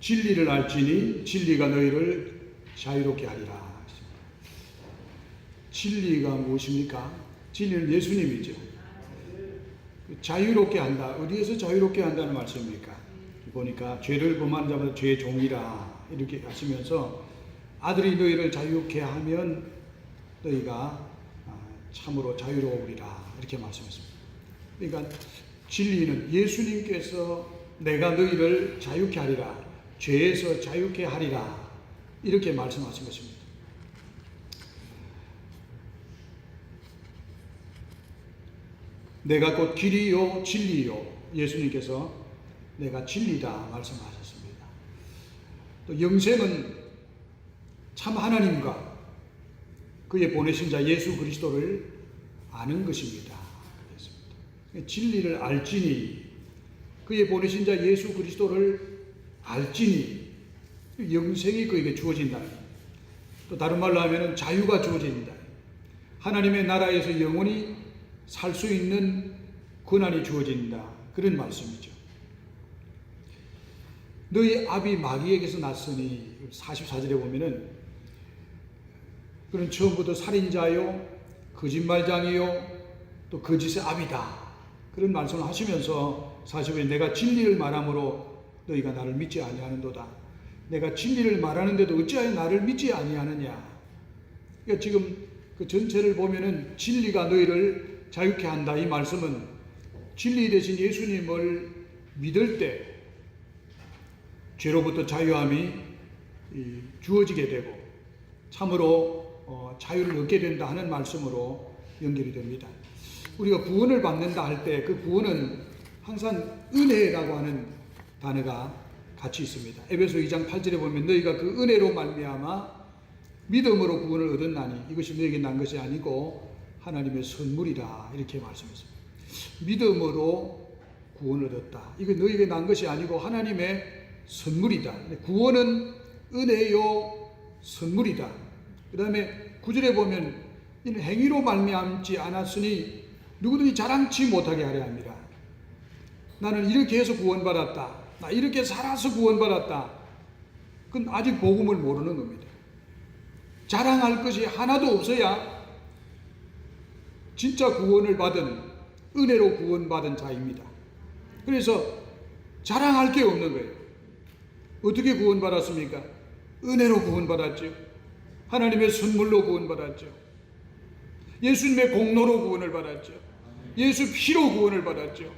진리를 알지니 진리가 너희를 자유롭게 하리라. 진리가 무엇입니까? 진리는 예수님이죠. 자유롭게 한다. 어디에서 자유롭게 한다는 말씀입니까? 보니까 죄를 범한 자마다 죄의 종이라 이렇게 하시면서 아들이 너희를 자유롭게 하면 너희가 참으로 자유로우리라 이렇게 말씀했습니다. 그러니까 진리는 예수님께서 내가 너희를 자유케 하리라, 죄에서 자유케 하리라 이렇게 말씀하신 것입니다. 내가 곧 길이요 진리요, 예수님께서 내가 진리다 말씀하셨습니다. 또 영생은 참 하나님과 그의 보내신 자 예수 그리스도를 아는 것입니다. 그랬습니다. 진리를 알지니, 그의 보내신 자 예수 그리스도를 알지니 영생이 그에게 주어진다. 또 다른 말로 하면 자유가 주어진다. 하나님의 나라에서 영원히 살 수 있는 권한이 주어진다. 그런 말씀이죠. 너희 아비 마귀에게서 났으니 44절에 보면은 그는 처음부터 살인자요 거짓말장이요 또 거짓의 아비다 그런 말씀을 하시면서 45절에 내가 진리를 말함으로 너희가 나를 믿지 아니하는도다. 내가 진리를 말하는데도 어찌하여 나를 믿지 아니하느냐. 그러니까 지금 그 전체를 보면은 진리가 너희를 자유케 한다. 이 말씀은 진리 대신 예수님을 믿을 때 죄로부터 자유함이 주어지게 되고 참으로 자유를 얻게 된다 하는 말씀으로 연결이 됩니다. 우리가 구원을 받는다 할 때 그 구원은 항상 은혜라고 하는 단어가 같이 있습니다. 에베소 2장 8절에 보면 너희가 그 은혜로 말미암아 믿음으로 구원을 얻었나니 이것이 너에게 난 것이 아니고 하나님의 선물이라 이렇게 말씀했습니다. 믿음으로 구원을 얻었다. 이거 너에게 난 것이 아니고 하나님의 선물이다. 구원은 은혜요 선물이다. 그 다음에 9절에 보면 이는 행위로 말미암지 않았으니 누구든지 자랑치 못하게 하려 합니다. 나는 이렇게 해서 구원받았다. 나 이렇게 살아서 구원받았다. 그건 아직 복음을 모르는 겁니다. 자랑할 것이 하나도 없어야 진짜 구원을 받은 은혜로 구원받은 자입니다. 그래서 자랑할 게 없는 거예요. 어떻게 구원받았습니까? 은혜로 구원받았죠. 하나님의 선물로 구원받았죠. 예수님의 공로로 구원을 받았죠. 예수 피로 구원을 받았죠.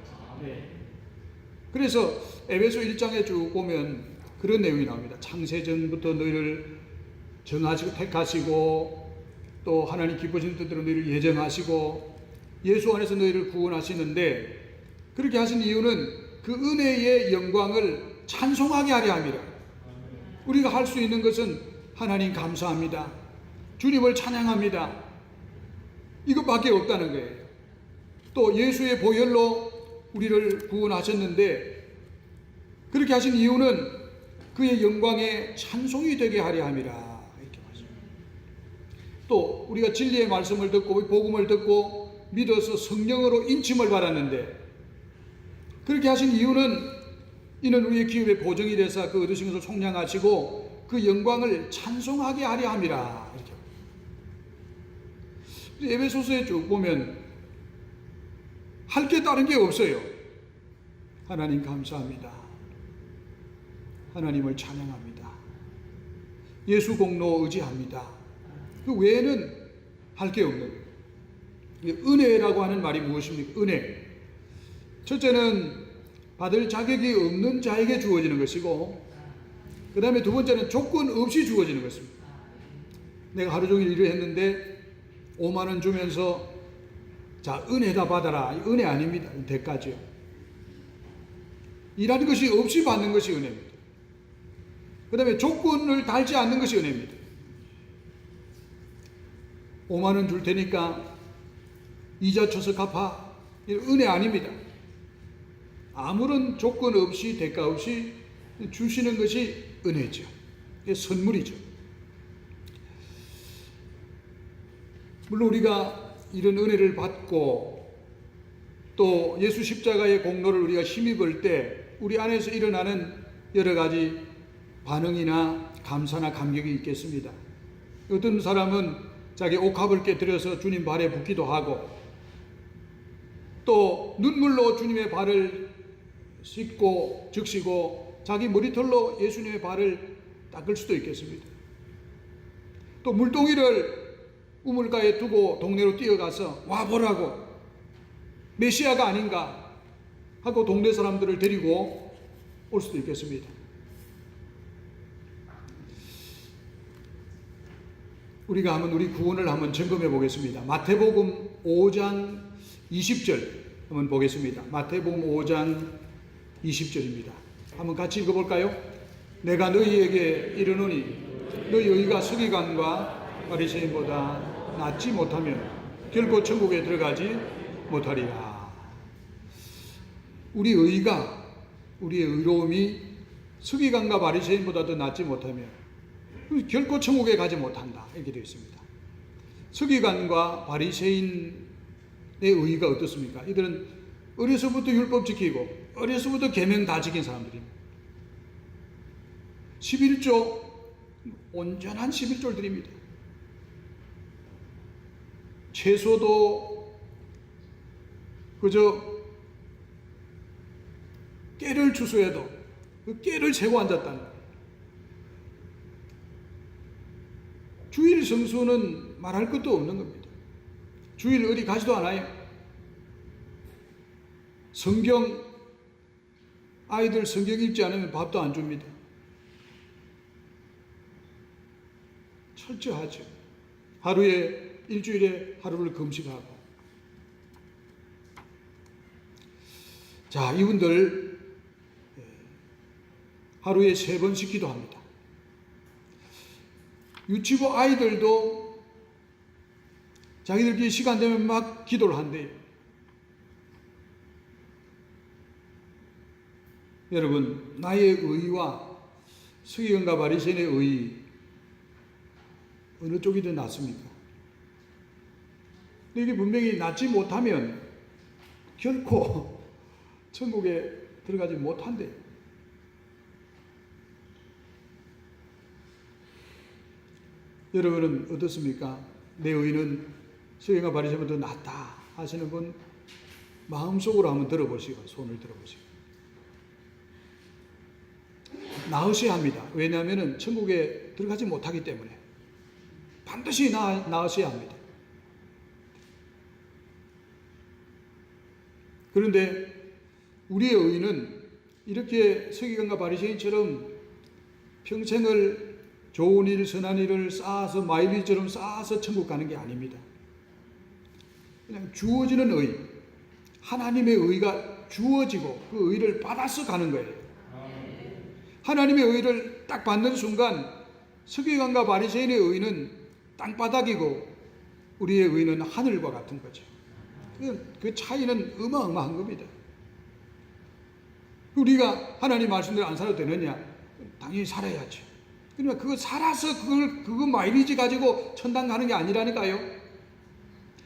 그래서 에베소 1장에 쭉 보면 그런 내용이 나옵니다. 창세전부터 너희를 정하시고 택하시고 또 하나님 기쁘신 뜻대로 너희를 예정하시고 예수 안에서 너희를 구원하시는데 그렇게 하신 이유는 그 은혜의 영광을 찬송하게 하려 합니다. 우리가 할 수 있는 것은 하나님 감사합니다. 주님을 찬양합니다. 이것밖에 없다는 거예요. 또 예수의 보혈로 우리를 구원하셨는데 그렇게 하신 이유는 그의 영광의 찬송이 되게 하려 함이라. 이렇게 말씀합니다. 또 우리가 진리의 말씀을 듣고 복음을 듣고 믿어서 성령으로 인침을 받았는데 그렇게 하신 이유는 이는 우리의 기업의 보정이 되사 그 얻으신 것을 속량하시고 그 영광을 찬송하게 하려 함이라. 이렇게. 에베소서에 쭉 보면 할 게 다른 게 없어요. 하나님 감사합니다. 하나님을 찬양합니다. 예수 공로 의지합니다. 그 외에는 할 게 없는 거예요. 은혜라고 하는 말이 무엇입니까? 은혜. 첫째는 받을 자격이 없는 자에게 주어지는 것이고 그 다음에 두 번째는 조건 없이 주어지는 것입니다. 내가 하루 종일 일을 했는데 5만 원 주면서 자 은혜다 받아라. 은혜 아닙니다. 대가죠. 일하는 것이 없이 받는 것이 은혜입니다. 그 다음에 조건을 달지 않는 것이 은혜입니다. 5만 원 줄 테니까 이자 쳐서 갚아. 은혜 아닙니다. 아무런 조건 없이 대가 없이 주시는 것이 은혜죠. 이게 선물이죠. 물론 우리가 이런 은혜를 받고 또 예수 십자가의 공로를 우리가 힘입을 때 우리 안에서 일어나는 여러 가지 반응이나 감사나 감격이 있겠습니다. 어떤 사람은 자기 옥합을 깨뜨려서 주님 발에 붓기도 하고, 또 눈물로 주님의 발을 씻고 적시고 자기 머리털로 예수님의 발을 닦을 수도 있겠습니다. 또 물동이를 우물가에 두고 동네로 뛰어가서 와보라고, 메시아가 아닌가 하고 동네 사람들을 데리고 올 수도 있겠습니다. 우리가 한번 우리 구원을 한번 점검해 보겠습니다. 마태복음 5장 20절 한번 보겠습니다. 마태복음 5장 20절입니다. 한번 같이 읽어볼까요? 내가 너희에게 이르노니 너희 의가 서기관과 바리새인보다 낫지 못하면 결코 천국에 들어가지 못하리라. 우리의 의로움이 서기관과 바리새인보다 더 낫지 못하면 결코 천국에 가지 못한다, 이렇게 되어 있습니다. 서기관과 바리새인의 의의가 어떻습니까? 이들은 어려서부터 율법 지키고 어려서부터 계명 다 지킨 사람들입니다. 11조, 온전한 11조를 드립니다. 채소도 그저 깨를 주소해도 그 깨를 세고 앉았다는 거예요. 주일 성수는 말할 것도 없는 겁니다. 주일 어디 가지도 않아요. 아이들 성경 읽지 않으면 밥도 안 줍니다. 철저하죠. 일주일에 하루를 금식하고. 자, 이분들 하루에 3번씩 기도합니다. 유치부 아이들도 자기들끼리 시간 되면 막 기도를 한대요. 여러분, 나의 의와 서기관과 바리새인의 의, 어느 쪽이 더 낫습니까? 근데 이게 분명히 낫지 못하면 결코 천국에 들어가지 못한대요. 여러분은 어떻습니까? 내 의는 서기관과 바리새인보다 더 낫다 하시는 분 마음속으로 한번 들어보시고, 손을 들어보시고. 나으셔야 합니다. 왜냐하면 천국에 들어가지 못하기 때문에 반드시 나으셔야 합니다. 그런데 우리의 의는 이렇게 서기관과 바리새인처럼 평생을 좋은 일, 선한 일을 쌓아서 마일리지처럼 쌓아서 천국 가는 게 아닙니다. 그냥 주어지는 의, 하나님의 의가 주어지고 그 의를 받아서 가는 거예요. 하나님의 의를 딱 받는 순간 서기관과 바리새인의 의는 땅바닥이고 우리의 의는 하늘과 같은 거죠. 그 차이는 어마어마한 겁니다. 우리가 하나님 말씀대로 안 살아도 되느냐? 당연히 살아야죠. 그러니까 그거 살아서 그거 마일리지 가지고 천당 가는 게 아니라니까요.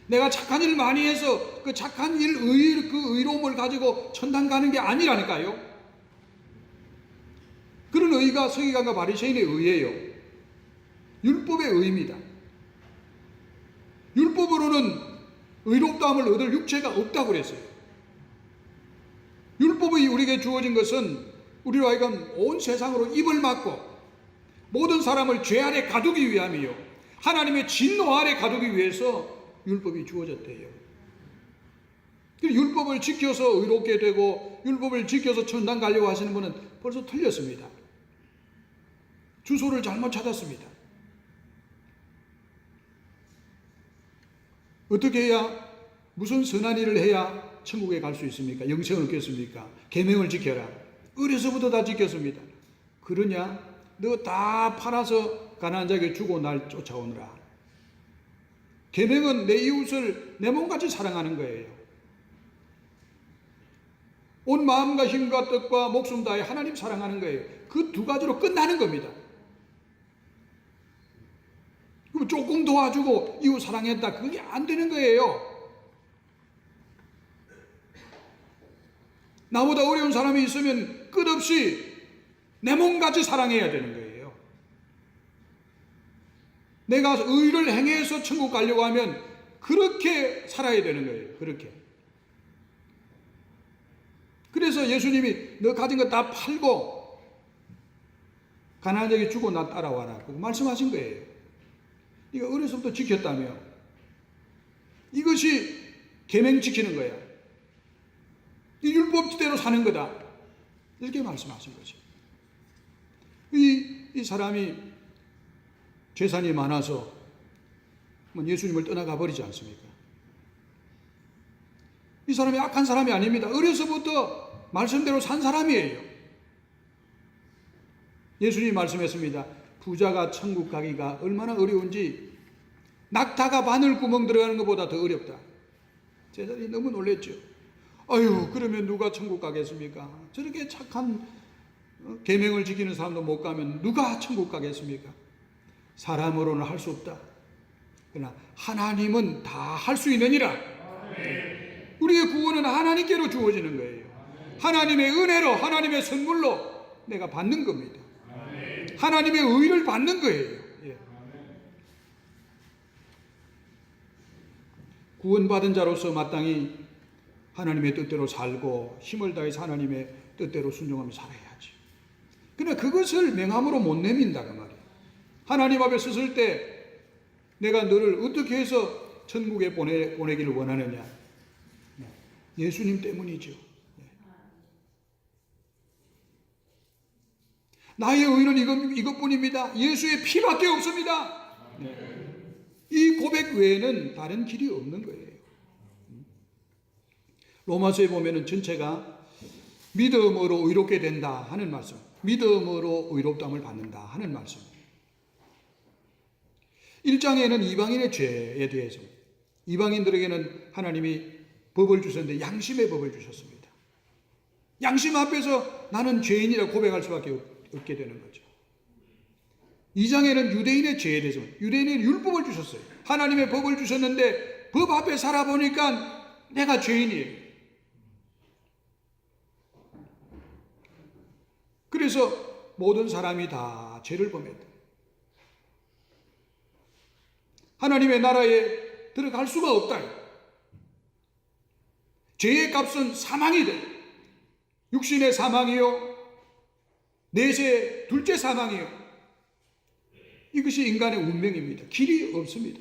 내가 착한 일 많이 해서 그 착한 일, 그 의로움을 가지고 천당 가는 게 아니라니까요. 그런 의가 서기관과 바리새인의 의예요. 율법의 의입니다. 율법으로는 의롭다함을 얻을 육체가 없다고 그랬어요. 율법이 우리에게 주어진 것은 우리로 하여금 온 세상으로 입을 막고 모든 사람을 죄 아래 가두기 위함이요, 하나님의 진노 아래 가두기 위해서 율법이 주어졌대요. 율법을 지켜서 의롭게 되고 율법을 지켜서 천당 가려고 하시는 분은 벌써 틀렸습니다. 주소를 잘못 찾았습니다. 어떻게 해야, 무슨 선한 일을 해야 천국에 갈 수 있습니까? 영생을 얻겠습니까? 계명을 지켜라. 어려서부터 다 지켰습니다. 그러냐? 너 다 팔아서 가난한 자에게 주고 날 쫓아오느라. 계명은 내 이웃을 내 몸같이 사랑하는 거예요. 온 마음과 힘과 뜻과 목숨 다해 하나님 사랑하는 거예요. 그 두 가지로 끝나는 겁니다. 그럼 조금 도와주고 이웃 사랑했다, 그게 안 되는 거예요. 나보다 어려운 사람이 있으면 끝없이 내 몸같이 사랑해야 되는 거예요. 내가 의를 행해서 천국 가려고 하면 그렇게 살아야 되는 거예요. 그렇게. 그래서 예수님이 너 가진 거 다 팔고 가난한 자에게 주고 나 따라와라. 그거 말씀하신 거예요. 이거 어려서부터 지켰다며. 이것이 계명 지키는 거야. 이 율법대로 사는 거다. 이렇게 말씀하신 거죠. 이 사람이 재산이 많아서 예수님을 떠나가 버리지 않습니까? 이 사람이 악한 사람이 아닙니다. 어려서부터 말씀대로 산 사람이에요. 예수님이 말씀했습니다. 부자가 천국 가기가 얼마나 어려운지 낙타가 바늘구멍 들어가는 것보다 더 어렵다. 제자들이 너무 놀랬죠. 아유, 그러면 누가 천국 가겠습니까? 저렇게 착한 계명을 지키는 사람도 못 가면 누가 천국 가겠습니까? 사람으로는 할 수 없다. 그러나 하나님은 다 할 수 있느니라. 우리의 구원은 하나님께로 주어지는 거예요. 하나님의 은혜로, 하나님의 선물로 내가 받는 겁니다. 하나님의 의를 받는 거예요. 예. 구원받은 자로서 마땅히 하나님의 뜻대로 살고 힘을 다해서 하나님의 뜻대로 순종하며 살아야지. 그러나 그것을 명함으로 못 내민다 그 말이에요. 하나님 앞에 섰을 때 내가 너를 어떻게 해서 천국에 보내기를 원하느냐? 예수님 때문이죠. 나의 의는 이것뿐입니다. 예수의 피밖에 없습니다. 이 고백 외에는 다른 길이 없는 거예요. 로마서에 보면은 전체가 믿음으로 의롭게 된다 하는 말씀, 믿음으로 의롭다함을 받는다 하는 말씀. 1장에는 이방인의 죄에 대해서, 이방인들에게는 하나님이 법을 주셨는데 양심의 법을 주셨습니다. 양심 앞에서 나는 죄인이라 고백할 수밖에 없게 되는 거죠. 2장에는 유대인의 죄에 대해서, 유대인에게 율법을 주셨어요. 하나님의 법을 주셨는데 법 앞에 살아보니까 내가 죄인이에요. 그래서 모든 사람이 다 죄를 범했다. 하나님의 나라에 들어갈 수가 없다. 죄의 값은 사망이다. 육신의 사망이요, 내세 둘째 사망이요. 이것이 인간의 운명입니다. 길이 없습니다.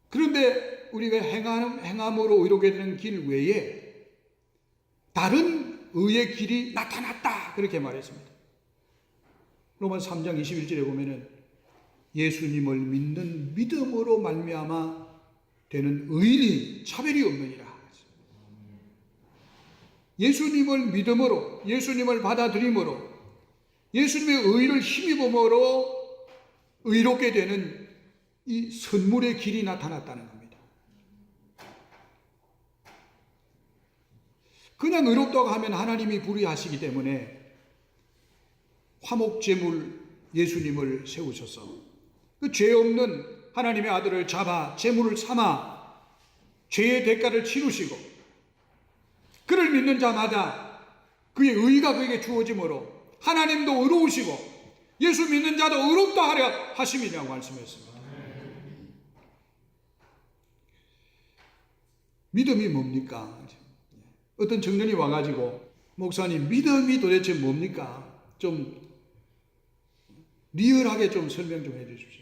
그런데 우리가 행함으로 의롭게 되는 길 외에 다른 의의 길이 나타났다. 그렇게 말했습니다. 로마서 3장 21절에 보면은 예수님을 믿는 믿음으로 말미암아 되는 의인이 차별이 없느니라. 예수님을 믿음으로, 예수님을 받아들임으로, 예수님의 의를 힘입음으로 의롭게 되는 이 선물의 길이 나타났다는 겁니다. 그냥 의롭다고 하면 하나님이 불의하시기 때문에 화목제물 예수님을 세우셔서 그 죄 없는 하나님의 아들을 잡아 제물을 삼아 죄의 대가를 치르시고 그를 믿는 자마다 그의 의가 그에게 주어짐으로 하나님도 의로우시고 예수 믿는 자도 의롭다 하려 하심이라고 말씀했습니다. 믿음이 뭡니까? 어떤 청년이 와가지고 목사님 믿음이 도대체 뭡니까? 좀 리얼하게 좀 설명 좀 해주십시오.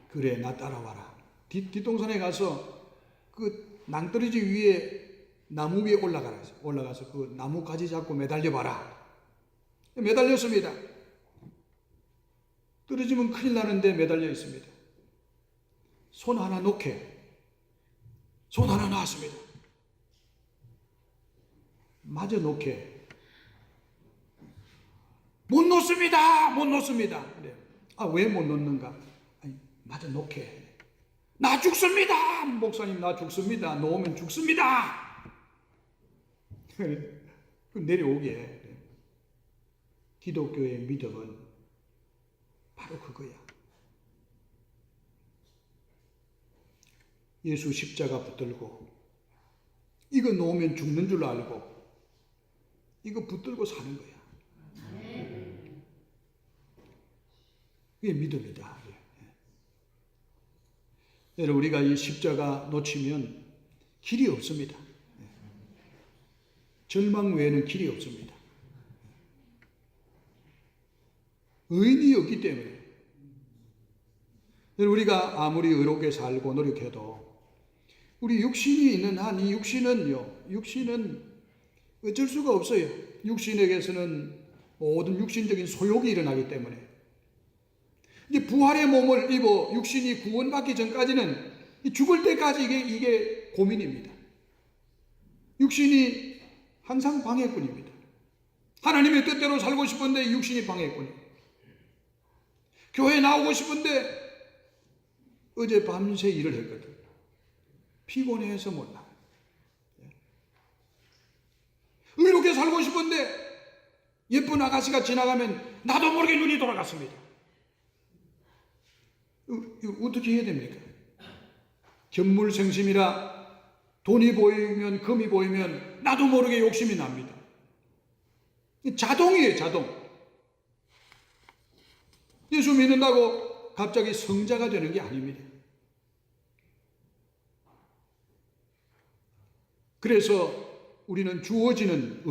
그래, 나 따라와라. 뒷동산에 가서 그 낭떠러지 위에 나무 위에 올라가서 그 나무가지 잡고 매달려봐라. 매달렸습니다. 떨어지면 큰일 나는데 매달려 있습니다. 손 하나 놓게. 손 하나 놨습니다. 마저 놓게. 못 놓습니다. 못 놓습니다. 그래요. 아, 왜 못 놓는가? 아니, 마저 놓게. 나 죽습니다. 목사님, 나 죽습니다. 놓으면 죽습니다. 내려오게. 기독교의 믿음은 바로 그거야. 예수 십자가 붙들고 이거 놓으면 죽는 줄 알고 이거 붙들고 사는 거야. 그게 믿음이다. 여러분, 우리가 이 십자가 놓치면 길이 없습니다. 절망 외에는 길이 없습니다. 의인이 없기 때문에. 우리가 아무리 의롭게 살고 노력해도 우리 육신이 있는 한 이 육신은 어쩔 수가 없어요. 육신에게서는 모든 육신적인 소욕이 일어나기 때문에. 이제 부활의 몸을 입어 육신이 구원받기 전까지는 죽을 때까지 이게 고민입니다. 육신이 항상 방해꾼입니다. 하나님의 뜻대로 살고 싶은데 육신이 방해꾼이에요. 교회 나오고 싶은데 어제 밤새 일을 했거든. 피곤해서 못 나와요. 의롭게 살고 싶은데 예쁜 아가씨가 지나가면 나도 모르게 눈이 돌아갔습니다. 이거 어떻게 해야 됩니까? 견물생심이라 돈이 보이면 금이 보이면 나도 모르게 욕심이 납니다. 자동이에요, 자동. 예수 믿는다고 갑자기 성자가 되는 게 아닙니다. 그래서 우리는 주어지는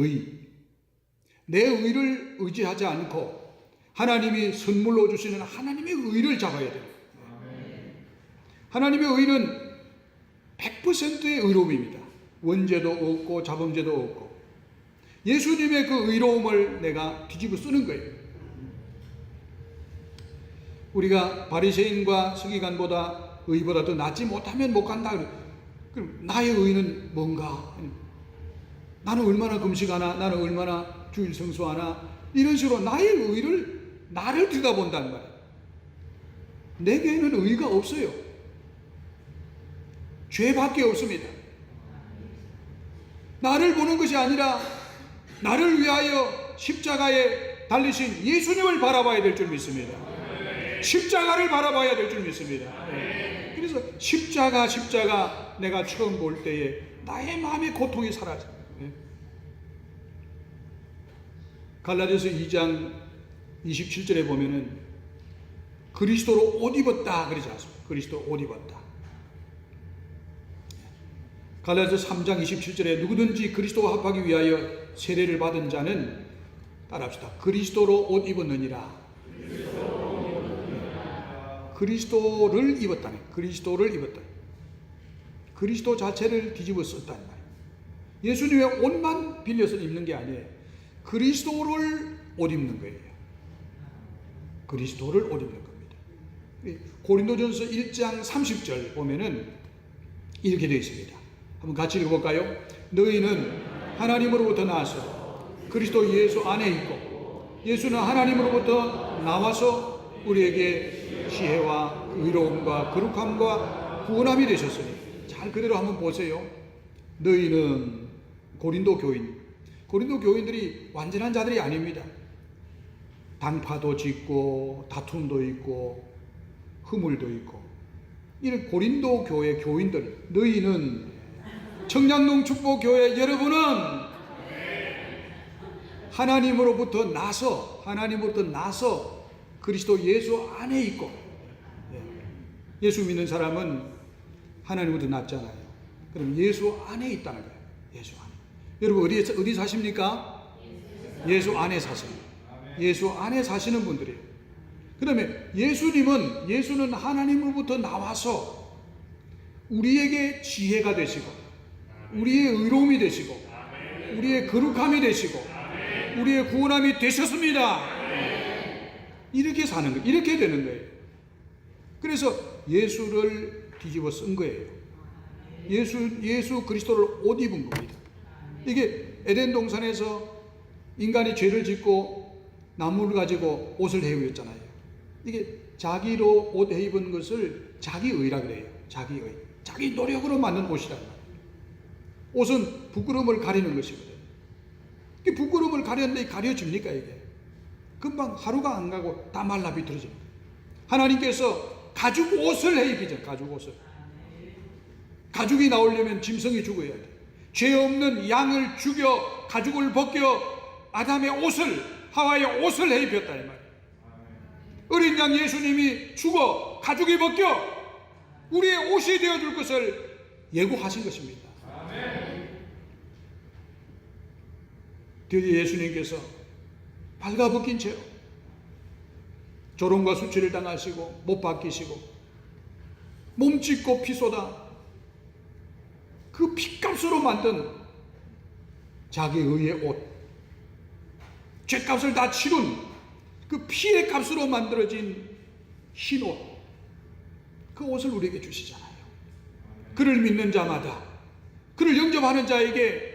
내 의를 의지하지 않고 하나님이 선물로 주시는 하나님의 의를 잡아야 돼요. 하나님의 의는 100%의 의로움입니다. 원죄도 없고 자범죄도 없고 예수님의 그 의로움을 내가 뒤집어 쓰는 거예요. 우리가 바리새인과 서기관보다 의보다 더 낫지 못하면 못 간다. 그럼 나의 의는 뭔가? 나는 얼마나 금식하나? 나는 얼마나 주일 성수하나? 이런 식으로 나의 의를 나를 들여다본다는 말이에요. 내게는 의가 없어요. 죄밖에 없습니다. 나를 보는 것이 아니라 나를 위하여 십자가에 달리신 예수님을 바라봐야 될 줄 믿습니다. 십자가를 바라봐야 될 줄 믿습니다. 그래서 십자가 내가 처음 볼 때에 나의 마음의 고통이 사라져요. 갈라디아서 2장 27절에 보면은 그리스도로 옷 입었다 그러지 않습니까? 그리스도 옷 입었다. 갈라디아서 3장 27절에 누구든지 그리스도와 합하기 위하여 세례를 받은 자는 따라합시다. 그리스도로 옷 입었느니라. 그리스도를 입었다네. 그리스도를 입었다. 그리스도 자체를 뒤집어 썼다는 말이에요. 예수님의 옷만 빌려서 입는 게 아니에요. 그리스도를 옷 입는 거예요. 그리스도를 옷 입는 겁니다. 고린도전서 1장 30절 보면은 이렇게 되어 있습니다. 한번 같이 읽어볼까요? 너희는 하나님으로부터 나와서 그리스도 예수 안에 있고 예수는 하나님으로부터 나와서 우리에게 지혜와 의로움과 거룩함과 구원함이 되셨으니. 잘 그대로 한번 보세요. 너희는 고린도 교인들이 완전한 자들이 아닙니다. 당파도 짙고 다툼도 있고 허물도 있고 이런 고린도 교회 교인들. 너희는 청량동 축복교회 여러분은 하나님으로부터 나서 그리스도 예수 안에 있고. 예수 믿는 사람은 하나님으로부터 났잖아요. 그럼 예수 안에 있다는 거예요. 예수 안에. 여러분 어디 사십니까? 예수 안에 사세요. 예수 안에 사시는 분들이에요. 그 다음에 예수는 하나님으로부터 나와서 우리에게 지혜가 되시고 우리의 의로움이 되시고 우리의 거룩함이 되시고 우리의 구원함이 되셨습니다. 이렇게 사는 거예요. 이렇게 되는 거예요. 그래서 예수를 뒤집어 쓴 거예요. 예수 그리스도를 옷 입은 겁니다. 이게 에덴 동산에서 인간이 죄를 짓고 나무를 가지고 옷을 해입었잖아요. 이게 자기로 옷 해입은 것을 자기의라 그래요. 자기의. 자기 노력으로 만든 옷이란 말이에요. 옷은 부끄러움을 가리는 것이거든요. 이 부끄러움을 가렸는데 가려집니까 이게? 금방 하루가 안 가고 다 말라 비틀어집니다. 하나님께서 가죽 옷을 해입히죠. 가죽 옷을. 가죽이 나오려면 짐승이 죽어야 돼. 죄 없는 양을 죽여 가죽을 벗겨 아담의 옷을, 하와의 옷을 해 입혔다 이 말이에요. 어린 양 예수님이 죽어 가죽이 벗겨 우리의 옷이 되어줄 것을 예고하신 것입니다. 드디어 예수님께서 발가벗긴 채로 조롱과 수치를 당하시고 못 박히시고 몸 찢고 피 쏟아 그 피값으로 만든 자기 의의 옷, 죄값을 다 치룬 그 피의 값으로 만들어진 흰 옷, 그 옷을 우리에게 주시잖아요. 그를 믿는 자마다, 그를 영접하는 자에게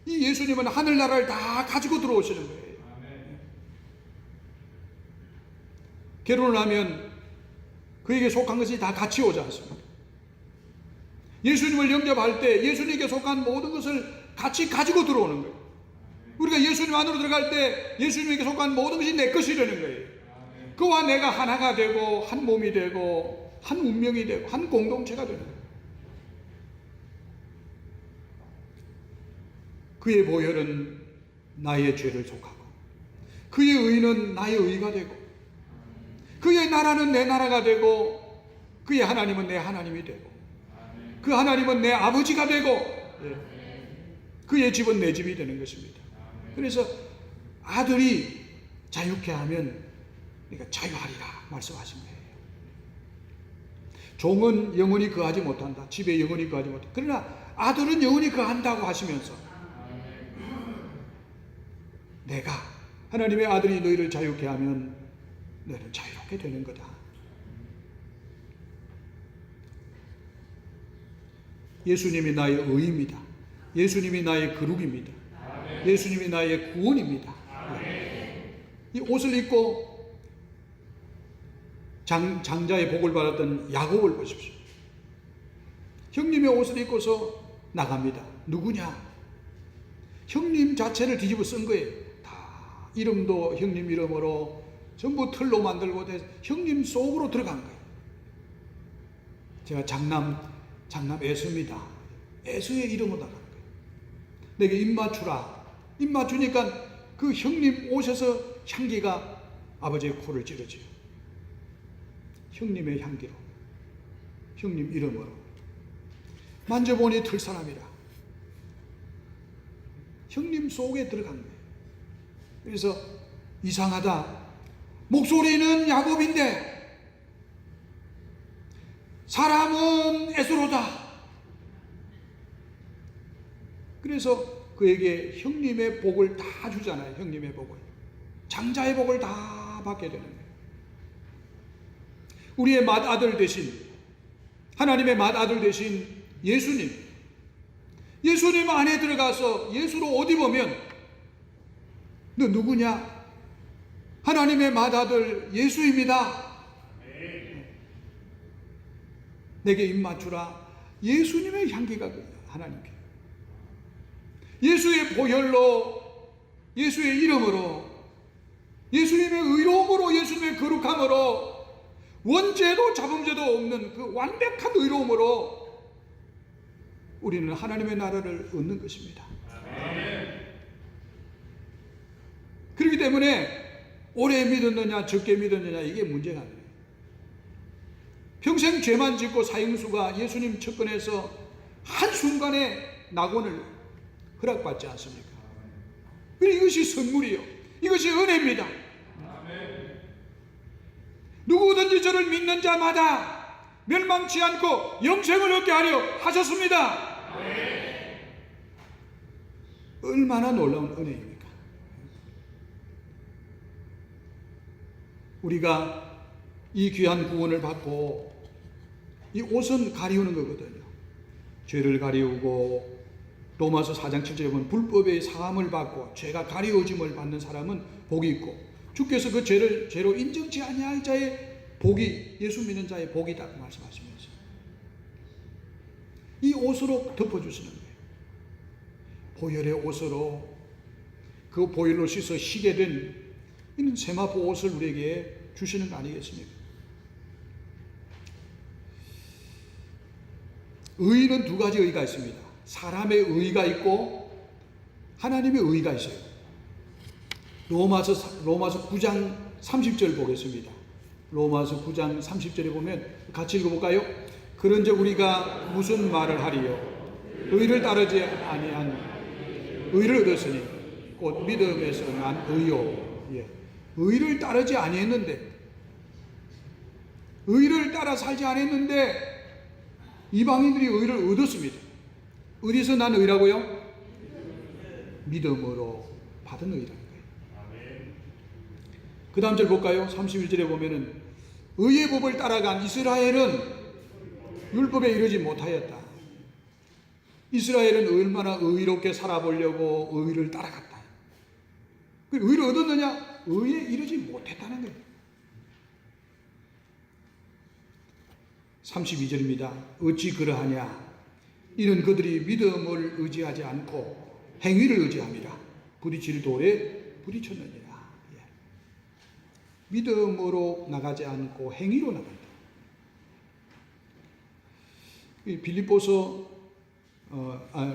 이 예수님은 하늘나라를 다 가지고 들어오시는 거예요. 결혼을 하면 그에게 속한 것이 다 같이 오지 않습니까? 예수님을 영접할 때 예수님께 속한 모든 것을 같이 가지고 들어오는 거예요. 우리가 예수님 안으로 들어갈 때 예수님에게 속한 모든 것이 내 것이 되는 거예요. 그와 내가 하나가 되고 한 몸이 되고 한 운명이 되고 한 공동체가 되는 거예요. 그의 보혈은 나의 죄를 속하고 그의 의는 나의 의가 되고 그의 나라는 내 나라가 되고 그의 하나님은 내 하나님이 되고 그 하나님은 내 아버지가 되고 그의 집은 내 집이 되는 것입니다. 그래서 아들이 자유케 하면 그러니까 자유하리라 말씀하신 거예요. 종은 영원히 거하지 못한다. 집에 영원히 거하지 못한다. 그러나 아들은 영원히 거한다고 하시면서 내가 하나님의 아들이 너희를 자유케 하면 너희는 자유롭게 되는 거다. 예수님이 나의 의입니다. 예수님이 나의 거룩입니다. 예수님이 나의 구원입니다. 이 옷을 입고 장자의 복을 받았던 야곱을 보십시오. 형님의 옷을 입고서 나갑니다. 누구냐? 형님 자체를 뒤집어 쓴 거예요. 다 이름도 형님 이름으로 전부 틀로 만들고 형님 속으로 들어간 거예요. 제가 장남 에서입니다. 에서의 이름으로 나간 거예요. 내게 입 맞추라. 입 맞추니까 그 형님 옷에서 향기가 아버지의 코를 찌르지요. 형님의 향기로, 형님 이름으로. 만져보니 틀사람이라. 형님 속에 들어간 거예요. 그래서 이상하다. 목소리는 야곱인데 사람은 에스로다. 그래서 그에게 형님의 복을 다 주잖아요. 형님의 복을. 장자의 복을 다 받게 되는 거예요. 우리의 맏아들 대신, 하나님의 맏아들 대신 예수님. 예수님 안에 들어가서 예수로 옷 입으면 너 누구냐? 하나님의 맏아들 예수입니다. 내게 입 맞추라. 예수님의 향기가 하나님께. 예수의 보혈로, 예수의 이름으로, 예수님의 의로움으로, 예수님의 거룩함으로, 원죄도 자범죄도 없는 그 완벽한 의로움으로 우리는 하나님의 나라를 얻는 것입니다. 그렇기 때문에 오래 믿었느냐 적게 믿었느냐 이게 문제가 아니에요. 평생 죄만 짓고 사형수가 예수님 측근에서 한순간에 낙원을 허락받지 않습니까? 이것이 선물이요, 이것이 은혜입니다. 누구든지 저를 믿는 자마다 멸망치 않고 영생을 얻게 하려 하셨습니다. 얼마나 놀라운 은혜입니까? 우리가 이 귀한 구원을 받고 이 옷은 가리우는 거거든요. 죄를 가리우고 로마서 4장 7절에 보면 불법의 사함을 받고 죄가 가리워짐을 받는 사람은 복이 있고 주께서 그 죄로 인정치 아니할 자의 복이, 예수 믿는 자의 복이다 말씀하시면서 이 옷으로 덮어주시는 거예요. 보혈의 옷으로, 그 보혈로 씻어 희게 된 이는 세마포 옷을 우리에게 주시는 거 아니겠습니까? 의는 두 가지 의가 있습니다. 사람의 의가 있고 하나님의 의가 있어요. 로마서 9장 30절 보겠습니다. 로마서 9장 30절에 보면 같이 읽어볼까요? 그런즉 우리가 무슨 말을 하리요? 의를 따르지 아니한 의를 얻었으니 곧 믿음에서 난 의요. 예. 의를 따르지 아니했는데, 의를 따라 살지 않았는데 이방인들이 의를 얻었습니다. 어디서 난 의라고요? 믿음으로 받은 의라는 거예요. 그 다음 절 볼까요? 31절에 보면은 의의 법을 따라간 이스라엘은 율법에 이르지 못하였다. 이스라엘은 얼마나 의롭게 살아보려고 의를 따라갔다. 의를 얻었느냐? 의에 이르지 못했다는 거예요. 32절입니다. 어찌 그러하냐? 이는 그들이 믿음을 의지하지 않고 행위를 의지함이라. 부딪힐 돌에 부딪혔느니라. 예. 믿음으로 나가지 않고 행위로 나간다. 빌립보서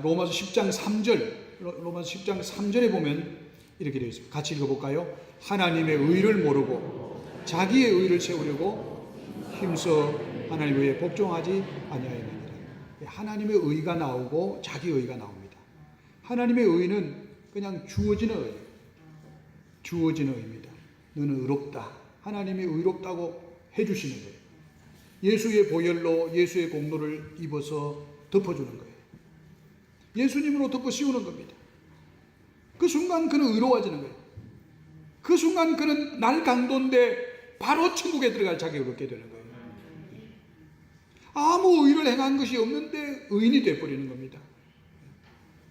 로마서 10장 3절, 로마서 10장 3절에 보면 이렇게 되어 있습니다. 같이 읽어볼까요? 하나님의 의를 모르고 자기의 의를 세우려고 힘써 하나님의 의에 복종하지 아니하였느니라. 하나님의 의가 나오고 자기 의가 나옵니다. 하나님의 의는 그냥 주어지는 의예요. 주어지는 의입니다. 너는 의롭다. 하나님이 의롭다고 해주시는 거예요. 예수의 보혈로 예수의 공로를 입어서 덮어주는 거예요. 예수님으로 덮어 씌우는 겁니다. 그 순간 그는 의로워지는 거예요. 그 순간 그는 날 강도인데 바로 천국에 들어갈 자격을 얻게 되는 거예요. 아무 의를 행한 것이 없는데 의인이 되어버리는 겁니다.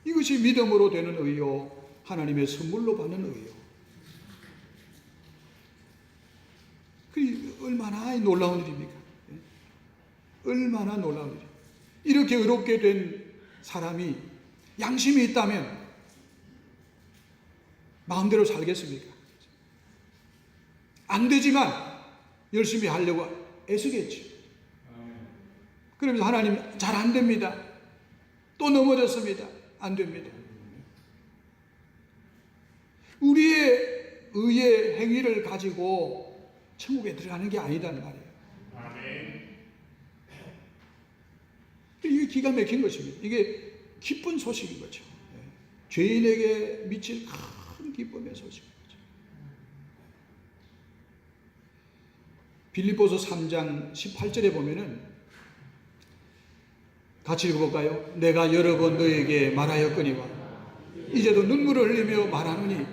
이것이 믿음으로 되는 의요, 하나님의 선물로 받는 의요. 그 얼마나 놀라운 일입니까? 얼마나 놀라운 일이에요. 이렇게 의롭게 된 사람이 양심이 있다면 마음대로 살겠습니까? 안 되지만 열심히 하려고 애쓰겠지. 그러면서 하나님 잘 안 됩니다. 또 넘어졌습니다. 안 됩니다. 우리의 의의 행위를 가지고 천국에 들어가는 게 아니다는 말이에요. 이게 기가 막힌 것입니다. 이게 기쁜 소식인 거죠. 죄인에게 미칠 큰 기쁨의 소식인 거죠. 빌립보서 3장 18절에 보면은 같이 읽어볼까요? 내가 여러 번 너에게 말하였거니와 이제도 눈물을 흘리며 말하노니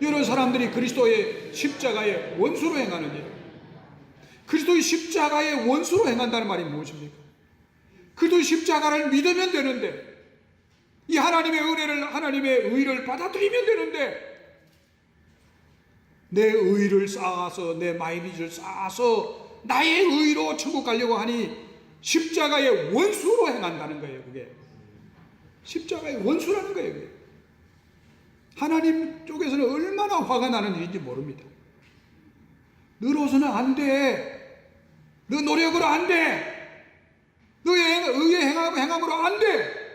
여러 사람들이 그리스도의 십자가의 원수로 행하느니, 그리스도의 십자가의 원수로 행한다는 말이 무엇입니까? 그리스도의 십자가를 믿으면 되는데, 이 하나님의 은혜를, 하나님의 의를 받아들이면 되는데, 내 의를 쌓아서, 내 마이리지를 쌓아서 나의 의로 천국 가려고 하니 십자가의 원수로 행한다는 거예요. 그게 십자가의 원수라는 거예요. 그게. 하나님 쪽에서는 얼마나 화가 나는 일인지 모릅니다. 너로서는 안 돼. 너 노력으로 안 돼. 너의 의의 행함으로 안 돼.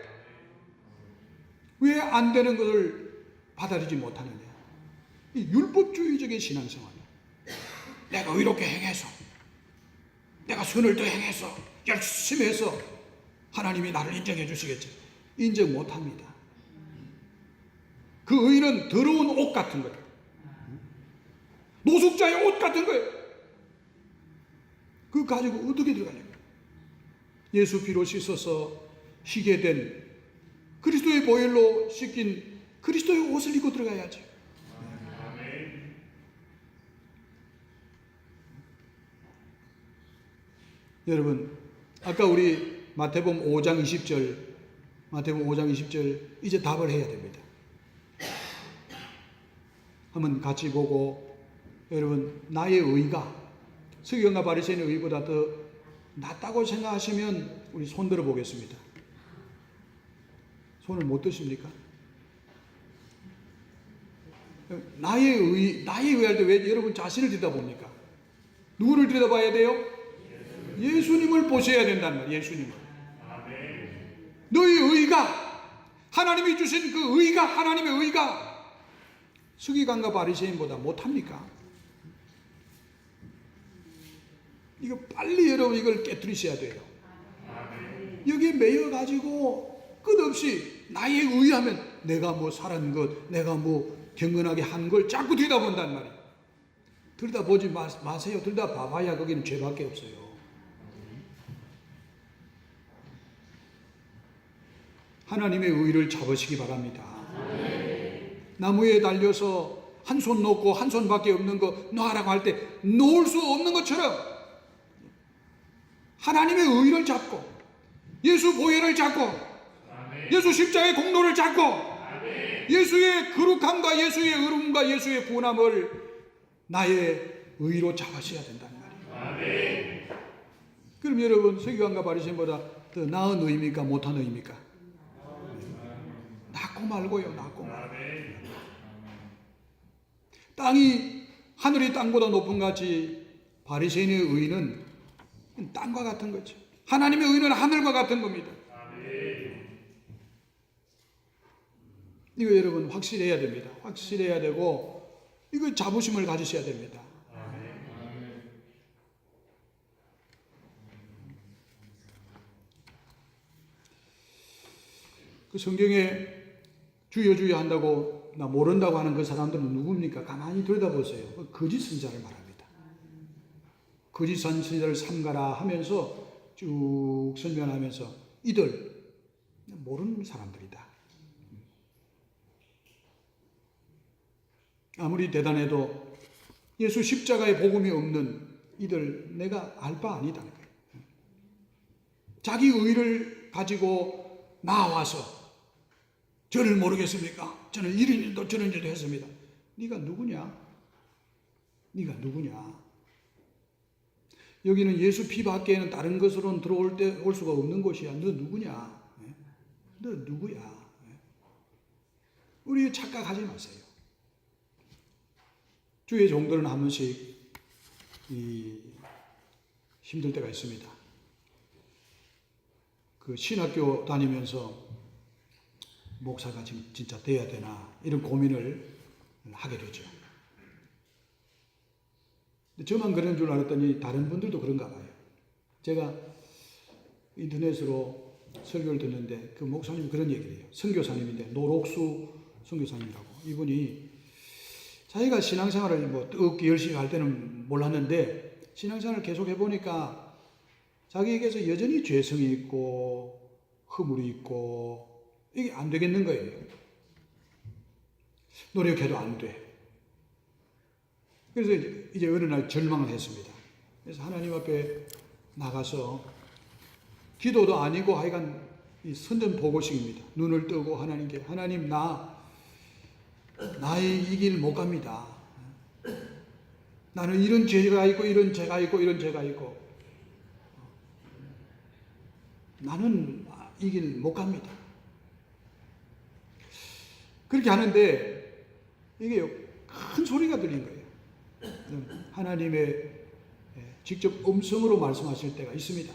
왜 안 되는 것을 받아들이지 못하느냐? 이 율법주의적인 신앙생활이야. 내가 의롭게 행해서, 내가 선을 더 행해서, 열심히 해서 하나님이 나를 인정해 주시겠지. 인정 못합니다. 그 의는 더러운 옷 같은 거예요. 노숙자의 옷 같은 거예요. 그거 가지고 어떻게 들어가냐고요. 예수 피로 씻어서 희게 된 그리스도의 보혈로 씻긴 그리스도의 옷을 입고 들어가야지. 여러분, 아까 우리 마태복음 5장 20절 이제 답을 해야 됩니다. 한번 같이 보고, 여러분, 나의 의가 서기관과 바리새인의 의보다 더 낫다고 생각하시면 우리 손 들어 보겠습니다. 손을 못 드십니까? 나의 의할 때 왜 여러분 자신을 들여다봅니까? 누구를 들여다봐야 돼요? 예수님을 보셔야 된다는 거예요. 예수님을. 너의 의가 하나님이 주신 그 의가, 하나님의 의가 서기관과 바리새인보다 못합니까? 이거 빨리 여러분 이걸 깨뜨리셔야 돼요. 여기에 매여가지고 끝없이 나의 의하면 내가 뭐 살은 것, 내가 뭐 경건하게 한 걸 자꾸 들여다본단 말이에요. 들여다보지 마세요. 들여다봐봐야 거기는 죄밖에 없어요. 하나님의 의를 잡으시기 바랍니다. 나무에 달려서 한 손 놓고 한 손밖에 없는 거 놔라고 할 때 놓을 수 없는 것처럼 하나님의 의를 잡고 예수 보혈을 잡고 예수 십자가의 공로를 잡고 예수의 거룩함과 예수의 의로움과 예수의 구원함을 나의 의로 잡으셔야 된다는 말이에요. 그럼 여러분 서기관과 바리새인보다 더 나은 의입니까? 못한 의입니까? 낫고 말고요. 낫고 말고. 땅이 하늘이 땅보다 높은 같이 바리새인의 의는 땅과 같은 거죠. 하나님의 의는 하늘과 같은 겁니다. 이거 여러분 확실해야 됩니다. 확실해야 되고 이거 자부심을 가지셔야 됩니다. 그 성경에 주여 주여 한다고 나 모른다고 하는 그 사람들은 누굽니까? 가만히 들여다보세요. 거짓 선자를 말합니다. 거짓 선자를 삼가라 하면서 쭉 설명하면서 이들 모르는 사람들이다. 아무리 대단해도 예수 십자가의 복음이 없는 이들 내가 알 바 아니다. 자기 의를 가지고 나와서 저를 모르겠습니까? 저는 이런 일도 저런 일도 했습니다. 네가 누구냐? 네가 누구냐? 여기는 예수 피 밖에는 다른 것으로는 들어올 때 올 수가 없는 곳이야. 너 누구냐? 너 누구야? 우리 착각하지 마세요. 주의 종들은 한 번씩 힘들 때가 있습니다. 그 신학교 다니면서 목사가 진짜 돼야 되나 이런 고민을 하게 되죠. 저만 그런 줄 알았더니 다른 분들도 그런가 봐요. 제가 인터넷으로 설교를 듣는데 그 목사님이 그런 얘기를 해요. 선교사님인데 노록수 선교사님이라고. 이분이 자기가 신앙생활을 뭐 뜨겁게 열심히 할 때는 몰랐는데 신앙생활을 계속 해보니까 자기에게서 여전히 죄성이 있고 허물이 있고 이게 안 되겠는 거예요. 노력해도 안 돼. 그래서 이제 어느 날 절망을 했습니다. 그래서 하나님 앞에 나가서 기도도 아니고 하여간 이 선전보고식입니다. 눈을 뜨고 하나님께 하나님 나의 이 길 못 갑니다. 나는 이런 죄가 있고 이런 죄가 있고 이런 죄가 있고 나는 이 길 못 갑니다. 그렇게 하는데 이게 큰 소리가 들린 거예요. 하나님의 직접 음성으로 말씀하실 때가 있습니다.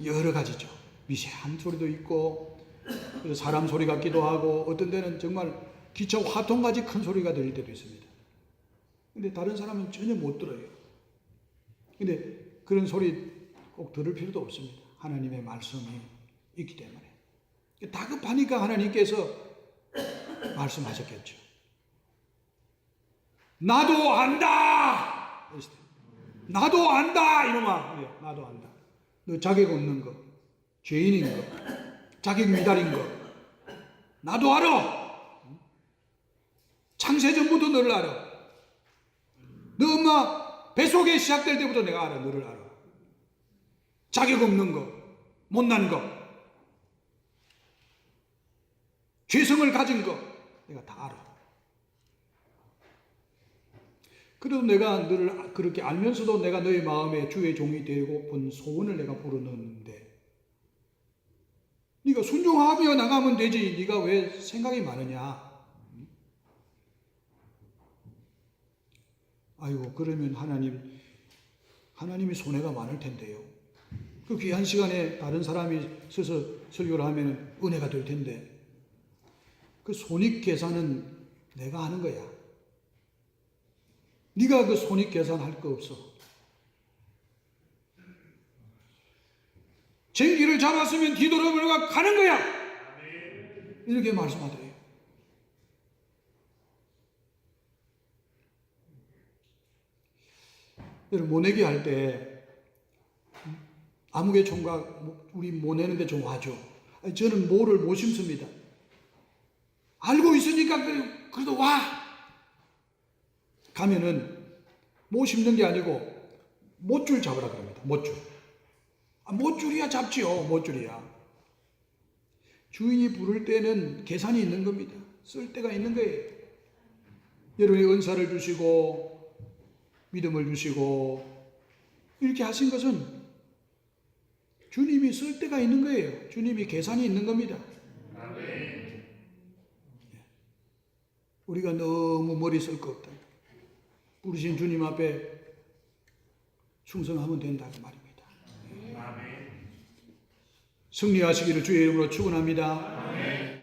여러 가지죠. 미세한 소리도 있고 그래서 사람 소리 같기도 하고 어떤 데는 정말 기차 화통같이 큰 소리가 들릴 때도 있습니다. 근데 다른 사람은 전혀 못 들어요. 근데 그런 소리 꼭 들을 필요도 없습니다. 하나님의 말씀이 있기 때문에. 다급하니까 하나님께서 말씀하셨겠죠. 나도 안다! 나도 안다! 이놈아! 나도 안다. 너 자격 없는 거, 죄인인 거, 자격 미달인 거, 나도 알아! 창세전부터 너를 알아. 너 엄마 뱃속에 시작될 때부터 내가 알아. 너를 알아. 자격 없는 거, 못난 거, 죄성을 가진 거 내가 다 알아. 그래도 내가 너를 그렇게 알면서도 내가 너의 마음에 주의 종이 되고픈 소원을 내가 불어넣는데 네가 순종하며 나가면 되지. 네가 왜 생각이 많으냐. 아이고 그러면 하나님이 손해가 많을 텐데요. 그 귀한 시간에 다른 사람이 서서 설교를 하면 은혜가 될 텐데 그 손익 계산은 내가 하는 거야. 네가 그 손익 계산할 거 없어. 쟁기를 잡았으면 뒤돌아보려고 가는 거야. 이렇게 말씀하더래요. 여러분 모내기 할 때 아무개 총각 우리 모내는데 좋아하죠. 저는 모를 못 심습니다. 알고 있으니까 그래도 와. 가면은 못 심는 게 아니고 못줄 잡으라 그럽니다. 못줄. 못줄이야 잡지요. 못줄이야. 주인이 부를 때는 계산이 있는 겁니다. 쓸 때가 있는 거예요. 여러분이 은사를 주시고 믿음을 주시고 이렇게 하신 것은 주님이 쓸 때가 있는 거예요. 주님이 계산이 있는 겁니다. 우리가 너무 머리 쓸 거 없다. 부르신 주님 앞에 충성하면 된다고 말입니다. 승리하시기를 주의 이름으로 축원합니다.